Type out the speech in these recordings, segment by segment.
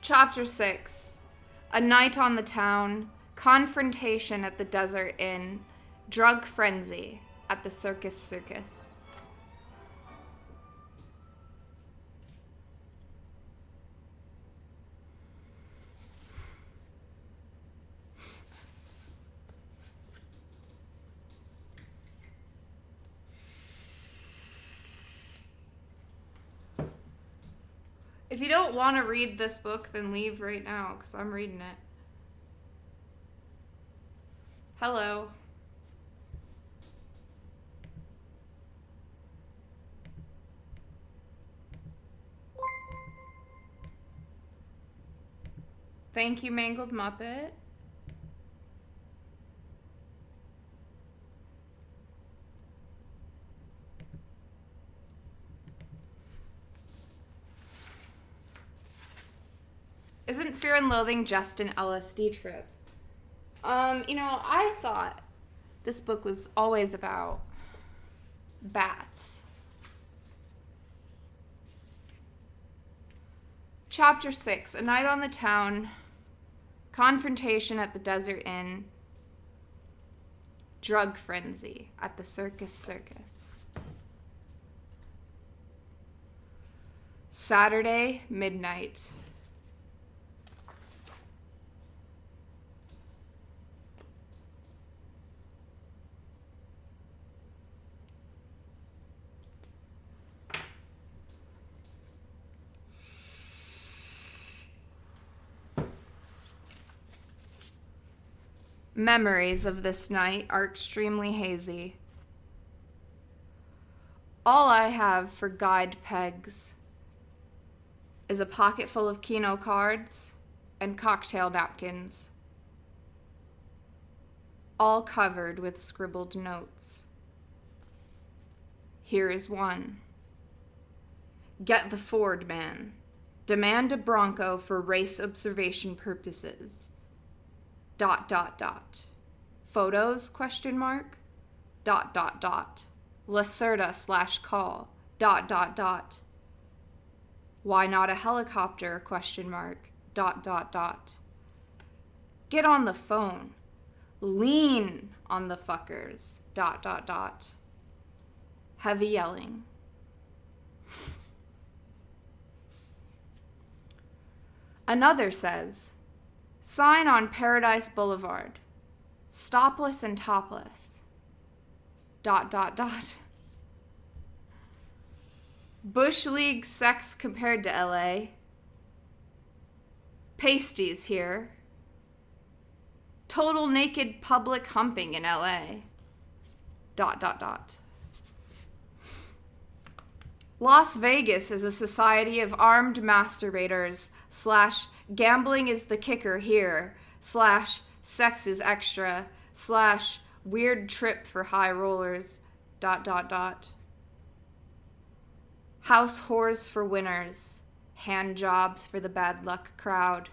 Chapter 6. A night on the town, confrontation at the desert inn, drug frenzy at the circus. If you don't want to read this book, then leave right now, because I'm reading it. Hello. Thank you, Mangled Muppet. Isn't Fear and Loathing just an LSD trip? I thought this book was always about bats. Chapter 6. A night on the town, confrontation at the desert inn, drug frenzy at the circus. Saturday, midnight. Memories of this night are extremely hazy. All I have for guide pegs is a pocket full of Keno cards and cocktail napkins, all covered with scribbled notes. Here is one. Get the Ford man. Demand a Bronco for race observation purposes. ... Photos? ? Lacerda/call ... Why not a helicopter ? ... Get on the phone. Lean on the fuckers ... Heavy yelling. Another says, sign on Paradise Boulevard. Stopless and topless ... Bush League sex compared to LA. Pasties here. Total naked public humping in LA ... Las Vegas is a society of armed masturbators / gambling is the kicker here / sex is extra / weird trip for high rollers ... House whores for winners, hand jobs for the bad luck crowd.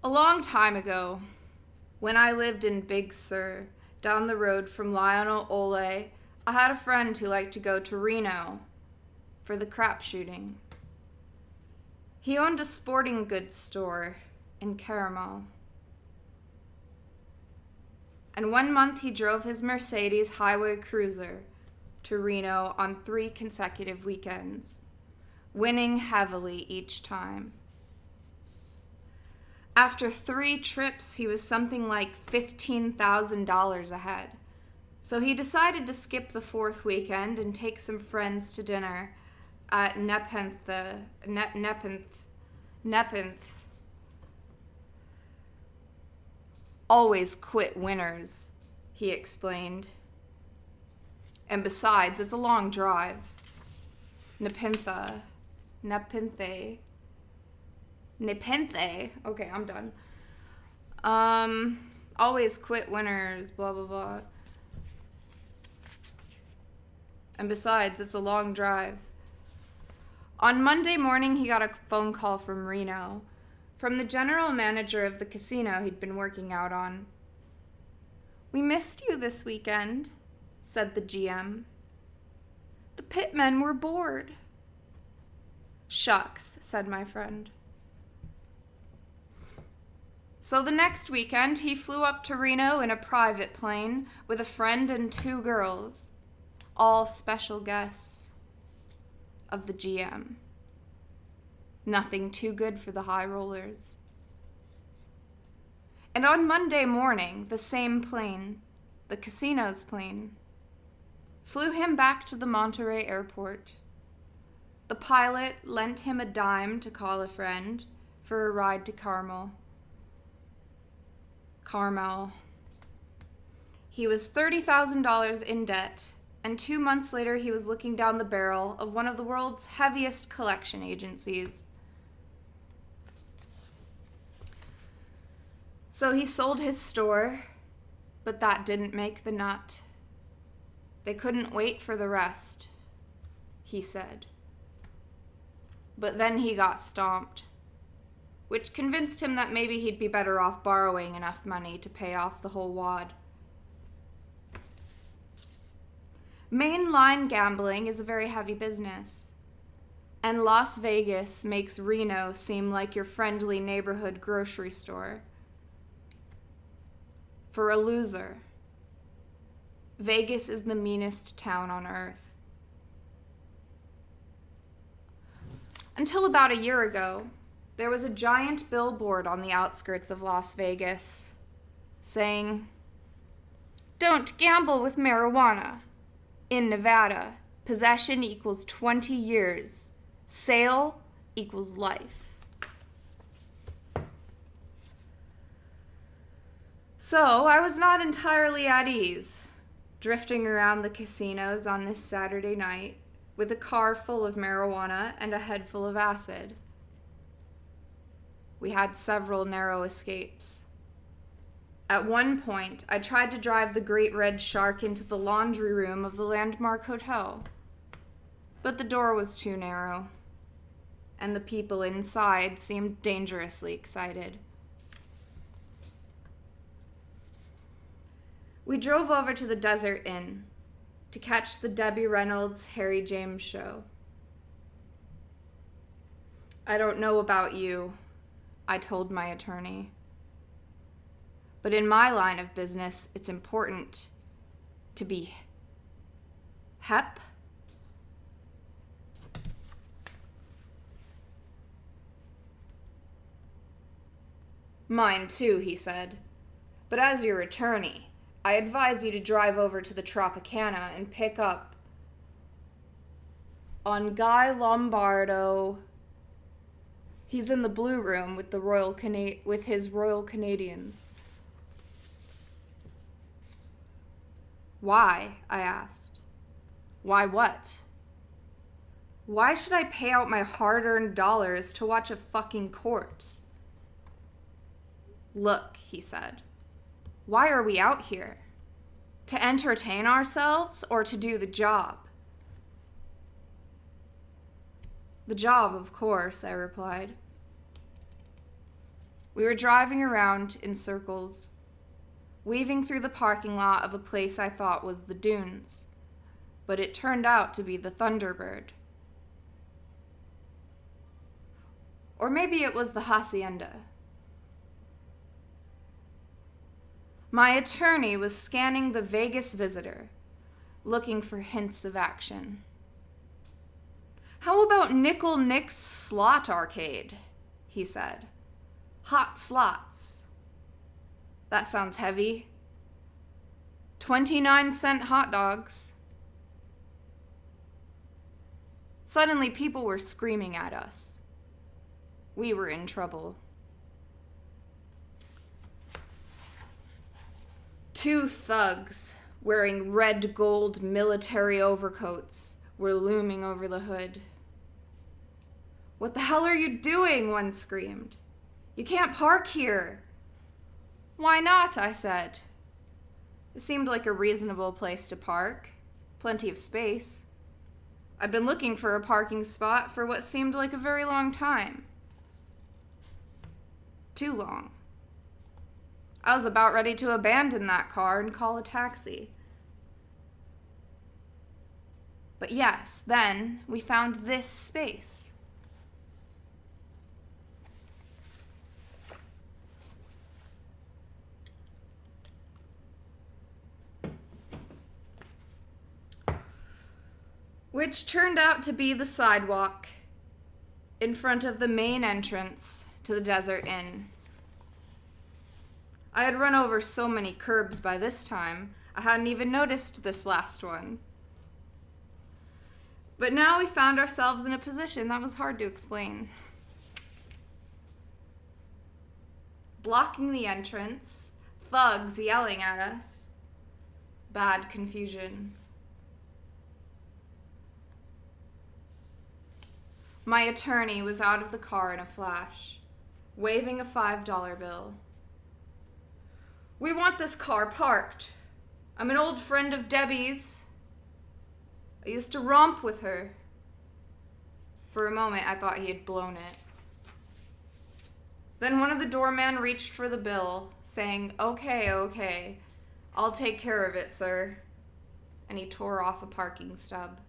A long time ago, when I lived in Big Sur, down the road from Lionel Ole, I had a friend who liked to go to Reno for the crap shooting. He owned a sporting goods store in Caramel. And one month he drove his Mercedes highway cruiser to Reno on 3 consecutive weekends, winning heavily each time. After 3 trips, he was something like $15,000 ahead. So he decided to skip the 4th weekend and take some friends to dinner at Nepenthe. Always quit winners, he explained. And besides, it's a long drive. Nepenthe. Nepenthe. Okay, I'm done. Always quit winners, blah, blah, blah. And besides, it's a long drive. On Monday morning, he got a phone call from Reno, from the general manager of the casino he'd been working out on. "We missed you this weekend," said the GM. "The pitmen were bored." "Shucks," said my friend. So the next weekend, he flew up to Reno in a private plane with a friend and 2 girls, all special guests of the GM. Nothing too good for the high rollers. And on Monday morning, the same plane, the casino's plane, flew him back to the Monterey airport. The pilot lent him a dime to call a friend for a ride to Carmel. He was $30,000 in debt, and 2 months later he was looking down the barrel of one of the world's heaviest collection agencies. So he sold his store, but that didn't make the nut. They couldn't wait for the rest, he said. But then he got stomped, which convinced him that maybe he'd be better off borrowing enough money to pay off the whole wad. Mainline gambling is a very heavy business, and Las Vegas makes Reno seem like your friendly neighborhood grocery store. For a loser, Vegas is the meanest town on earth. Until about a year ago, there was a giant billboard on the outskirts of Las Vegas saying, "Don't gamble with marijuana. In Nevada, possession equals 20 years. Sale equals life." So I was not entirely at ease, drifting around the casinos on this Saturday night with a car full of marijuana and a head full of acid. We had several narrow escapes. At one point, I tried to drive the Great Red Shark into the laundry room of the Landmark Hotel, but the door was too narrow, and the people inside seemed dangerously excited. We drove over to the Desert Inn to catch the Debbie Reynolds Harry James show. "I don't know about you," I told my attorney, "but in my line of business, it's important to be hep." "Mine too," he said, "but as your attorney, I advise you to drive over to the Tropicana and pick up on Guy Lombardo. He's in the blue room with his Royal Canadians." "Why?" I asked. "Why what? Why should I pay out my hard-earned dollars to watch a fucking corpse?" "Look," he said, "why are we out here? To entertain ourselves or to do the job?" "The job, of course," I replied. We were driving around in circles, weaving through the parking lot of a place I thought was the Dunes, but it turned out to be the Thunderbird. Or maybe it was the Hacienda. My attorney was scanning the Vegas Visitor, looking for hints of action. "How about Nickel Nick's Slot Arcade?" he said. "Hot slots." "That sounds heavy." 29-cent hot dogs. Suddenly, people were screaming at us. We were in trouble. 2 thugs wearing red gold military overcoats were looming over the hood. "What the hell are you doing?" one screamed. "You can't park here." "Why not?" I said. It seemed like a reasonable place to park. Plenty of space. I'd been looking for a parking spot for what seemed like a very long time. Too long. I was about ready to abandon that car and call a taxi. But yes, then we found this space. Which turned out to be the sidewalk in front of the main entrance to the Desert Inn. I had run over so many curbs by this time, I hadn't even noticed this last one. But now we found ourselves in a position that was hard to explain. Blocking the entrance, thugs yelling at us, bad confusion. My attorney was out of the car in a flash, waving a $5 bill. "We want this car parked. I'm an old friend of Debbie's. I used to romp with her." For a moment, I thought he had blown it. Then one of the doormen reached for the bill, saying, Okay, I'll take care of it, sir." And he tore off a parking stub.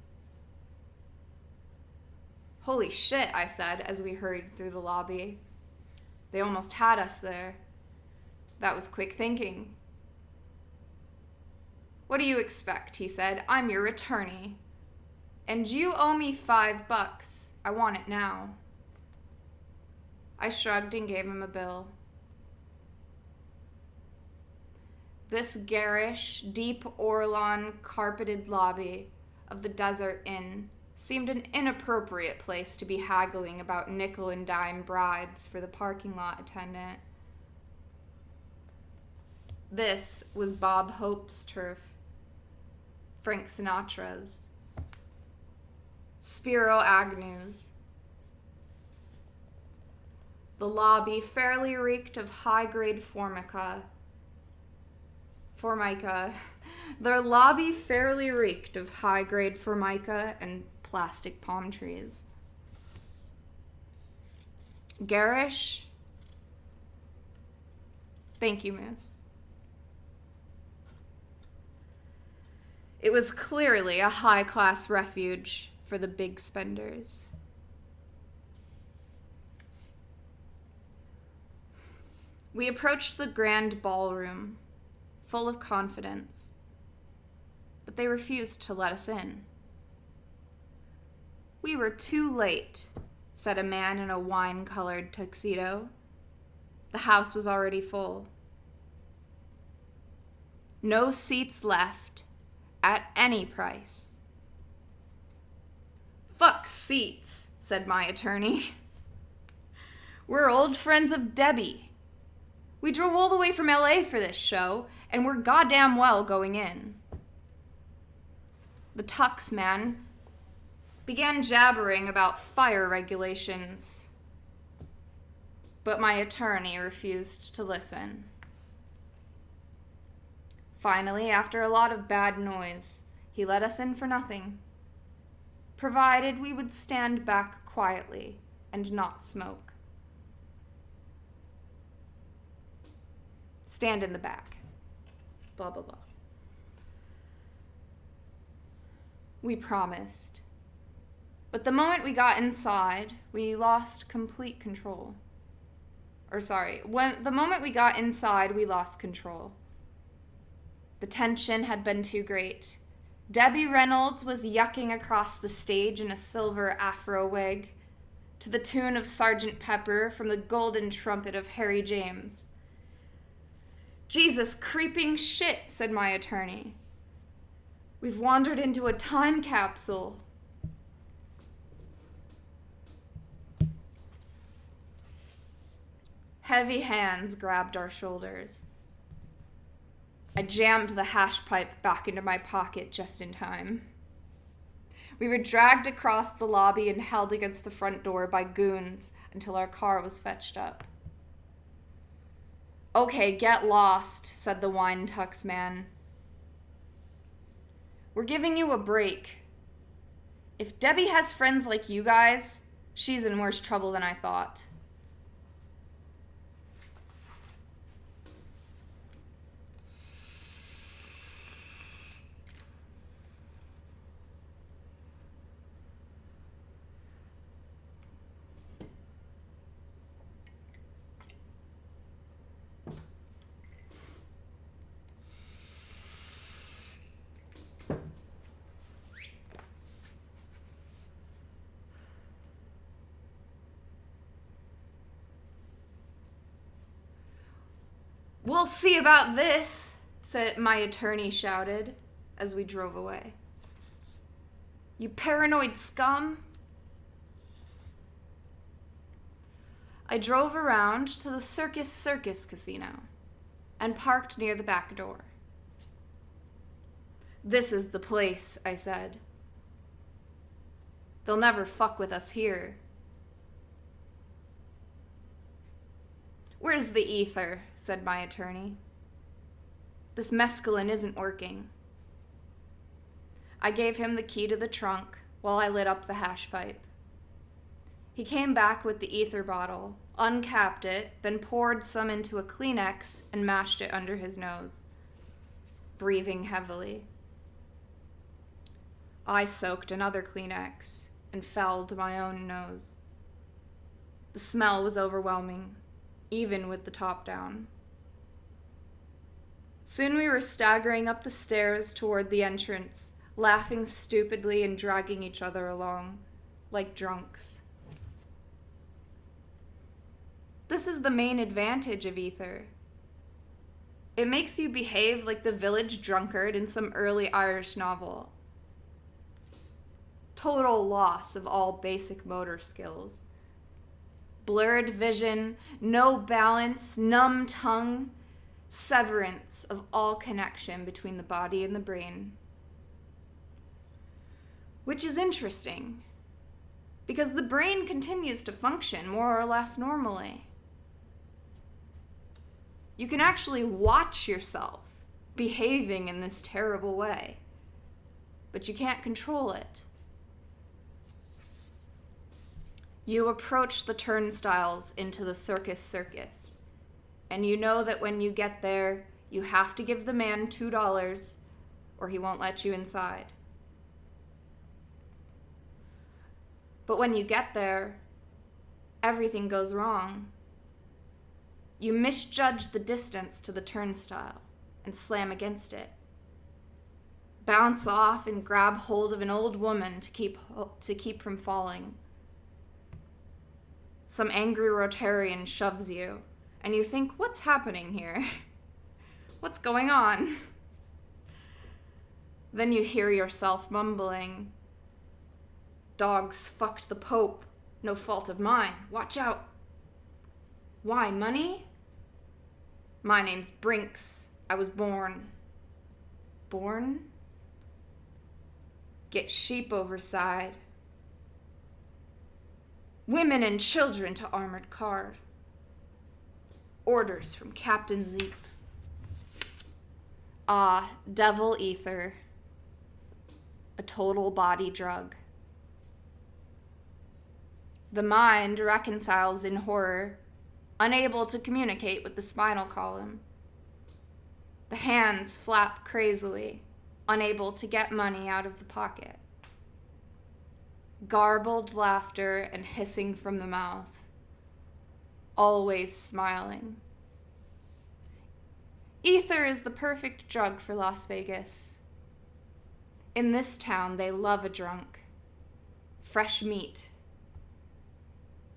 "Holy shit," I said as we hurried through the lobby. They almost had us there. That was quick thinking. "What do you expect?" he said. "I'm your attorney. And you owe me $5. I want it now." I shrugged and gave him a bill. This garish, deep Orlon carpeted lobby of the Desert Inn seemed an inappropriate place to be haggling about nickel and dime bribes for the parking lot attendant. This was Bob Hope's turf, Frank Sinatra's, Spiro Agnew's. The lobby fairly reeked of high-grade formica. Their lobby fairly reeked of high-grade formica and plastic palm trees. Garish? Thank you, Moose. It was clearly a high-class refuge for the big spenders. We approached the grand ballroom, full of confidence, but they refused to let us in. "We were too late," said a man in a wine-colored tuxedo. The house was already full. "No seats left, at any price." "Fuck seats," said my attorney. "We're old friends of Debbie. We drove all the way from LA for this show, and we're goddamn well going in." The tux man began jabbering about fire regulations, but my attorney refused to listen. Finally, after a lot of bad noise, he let us in for nothing, provided we would stand back quietly and not smoke. Stand in the back. Blah, blah, blah. We promised. But the moment we got inside, we lost complete control. The moment we got inside, we lost control. The tension had been too great. Debbie Reynolds was yucking across the stage in a silver afro wig to the tune of Sgt. Pepper from the Golden Trumpet of Harry James. "Jesus creeping shit," said my attorney. "We've wandered into a time capsule." Heavy hands grabbed our shoulders. I jammed the hash pipe back into my pocket just in time. We were dragged across the lobby and held against the front door by goons until our car was fetched up. "Okay, get lost," said the wine tux man. "We're giving you a break. If Debbie has friends like you guys, she's in worse trouble than I thought." "We'll see about this," said my attorney shouted as we drove away. "You paranoid scum." I drove around to the Circus Casino and parked near the back door. "This is the place," I said. "They'll never fuck with us here." "Where's the ether?" said my attorney. "This mescaline isn't working." I gave him the key to the trunk while I lit up the hash pipe. He came back with the ether bottle, uncapped it, then poured some into a Kleenex and mashed it under his nose, breathing heavily. I soaked another Kleenex and felled my own nose. The smell was overwhelming, even with the top down. Soon we were staggering up the stairs toward the entrance, laughing stupidly and dragging each other along, like drunks. This is the main advantage of ether. It makes you behave like the village drunkard in some early Irish novel. Total loss of all basic motor skills. Blurred vision, no balance, numb tongue, severance of all connection between the body and the brain. Which is interesting, because the brain continues to function more or less normally. You can actually watch yourself behaving in this terrible way, but you can't control it. You approach the turnstiles into the circus, and you know that when you get there, you have to give the man $2 or he won't let you inside. But when you get there, everything goes wrong. You misjudge the distance to the turnstile and slam against it. Bounce off and grab hold of an old woman to keep from falling. Some angry Rotarian shoves you, and you think, what's happening here? What's going on? Then you hear yourself mumbling, "Dogs fucked the Pope, no fault of mine, watch out." "Why, money?" "My name's Brinks, I was born." "Born?" "Get sheep overside. Women and children to armored car. Orders from Captain Zeep." Ah, devil ether. A total body drug. The mind reconciles in horror, unable to communicate with the spinal column. The hands flap crazily, unable to get money out of the pocket. Garbled laughter and hissing from the mouth. Always smiling. Ether is the perfect drug for Las Vegas. In this town, they love a drunk. Fresh meat.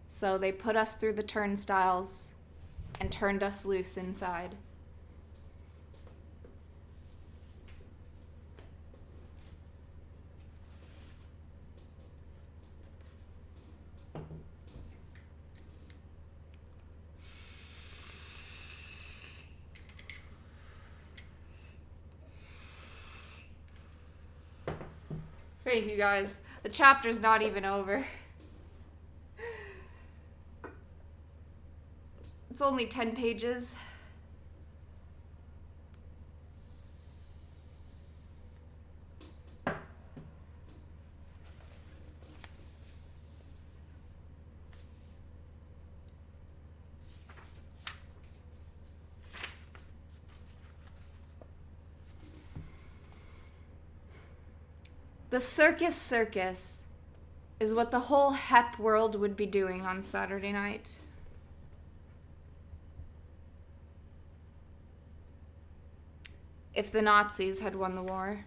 So they put us through the turnstiles and turned us loose inside. Thank you guys. The chapter's not even over. It's only 10 pages. The circus is what the whole Hep world would be doing on Saturday night. If the Nazis had won the war.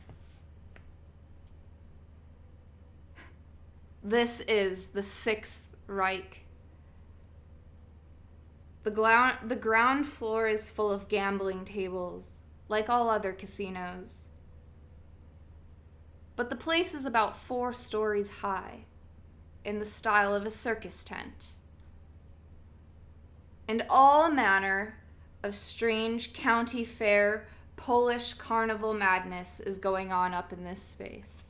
This is the Sixth Reich. The ground floor is full of gambling tables, like all other casinos. But the place is about 4 stories high, in the style of a circus tent. And all manner of strange county fair Polish carnival madness is going on up in this space.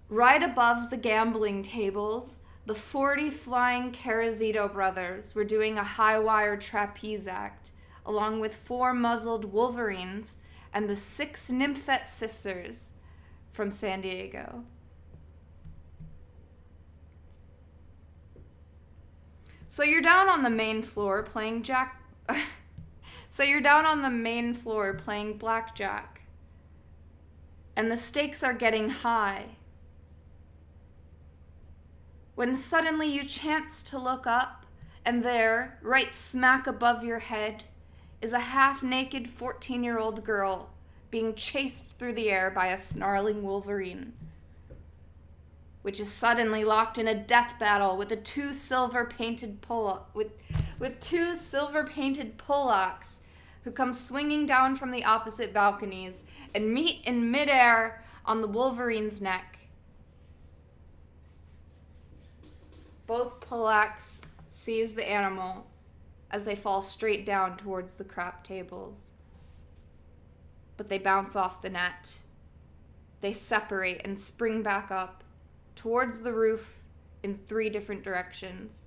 Right above the gambling tables, the 40 flying Carrazito brothers were doing a high-wire trapeze act, along with 4 muzzled wolverines and the 6 Nymphette sisters from San Diego. So you're down on the main floor playing blackjack. And the stakes are getting high. When suddenly you chance to look up, and there, right smack above your head, is a half-naked 14-year-old girl being chased through the air by a snarling wolverine, which is suddenly locked in a death battle with two silver-painted Polacks who come swinging down from the opposite balconies and meet in midair on the wolverine's neck. Both Polacks seize the animal as they fall straight down towards the crap tables. But they bounce off the net. They separate and spring back up towards the roof in 3 different directions.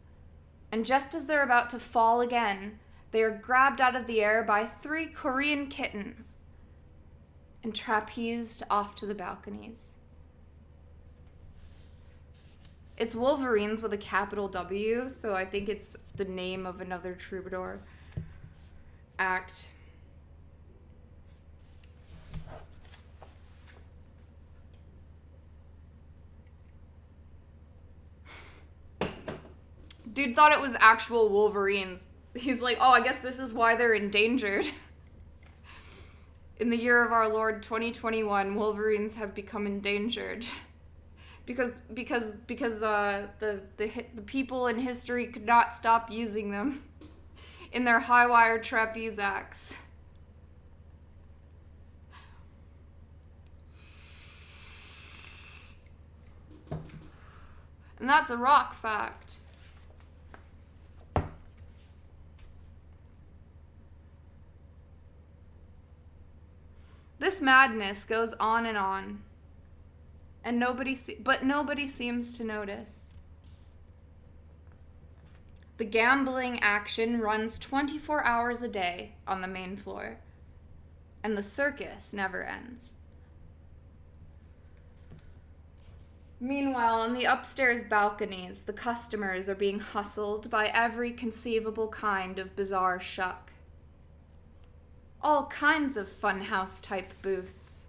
And just as they're about to fall again, they are grabbed out of the air by 3 Korean kittens and trapezed off to the balconies. It's Wolverines with a capital W, so I think it's the name of another troubadour act. Dude thought it was actual Wolverines. He's like, oh, I guess this is why they're endangered. In the year of our Lord 2021, Wolverines have become endangered. Because the people in history could not stop using them in their high-wire trapeze acts. And that's a rock fact. This madness goes on, and nobody seems to notice. The gambling action runs 24 hours a day on the main floor, and the circus never ends. Meanwhile, on the upstairs balconies, the customers are being hustled by every conceivable kind of bizarre shuck. All kinds of funhouse-type booths.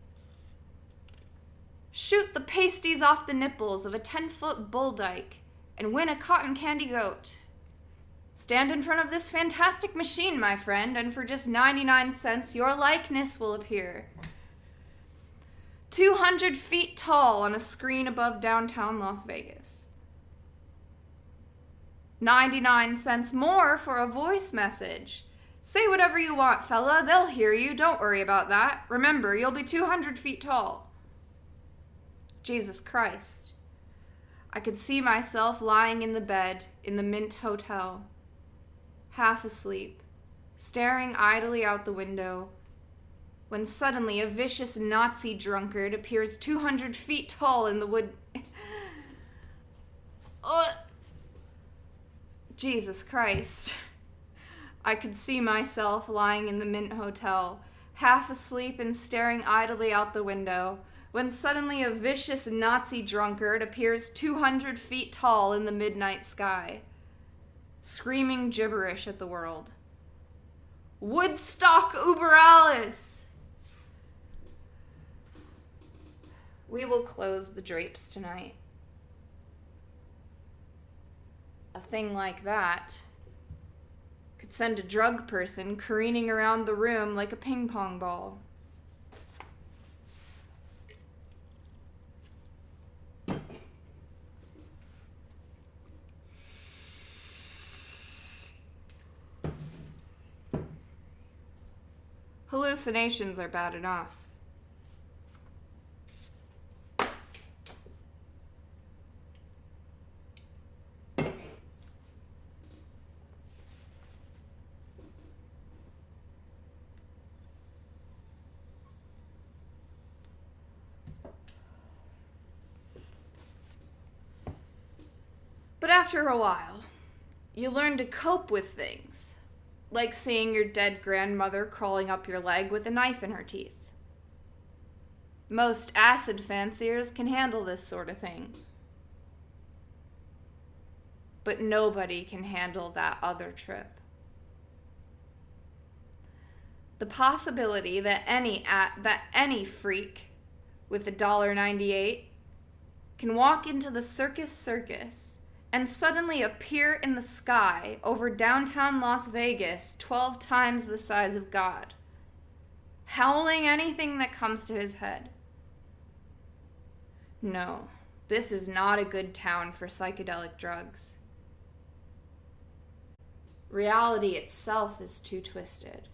Shoot the pasties off the nipples of a 10-foot bull dyke and win a cotton candy goat. Stand in front of this fantastic machine, my friend, and for just 99 cents, your likeness will appear. 200 feet tall on a screen above downtown Las Vegas. 99 cents more for a voice message. Say whatever you want, fella. They'll hear you. Don't worry about that. Remember, you'll be 200 feet tall. Jesus Christ. I could see myself lying in the bed in the Mint Hotel, half asleep, staring idly out the window when suddenly a vicious Nazi drunkard appears 200 feet tall in the wood. Jesus Christ. I could see myself lying in the Mint Hotel, half asleep and staring idly out the window, when suddenly a vicious Nazi drunkard appears 200 feet tall in the midnight sky, screaming gibberish at the world. Woodstock über alles! We will close the drapes tonight. A thing like that could send a drug person careening around the room like a ping pong ball. Hallucinations are bad enough. But after a while, you learn to cope with things, like seeing your dead grandmother crawling up your leg with a knife in her teeth. Most acid fanciers can handle this sort of thing. But nobody can handle that other trip. The possibility that any freak with $1.98 can walk into the circus and suddenly appear in the sky over downtown Las Vegas 12 times the size of God, howling anything that comes to his head. No, this is not a good town for psychedelic drugs. Reality itself is too twisted.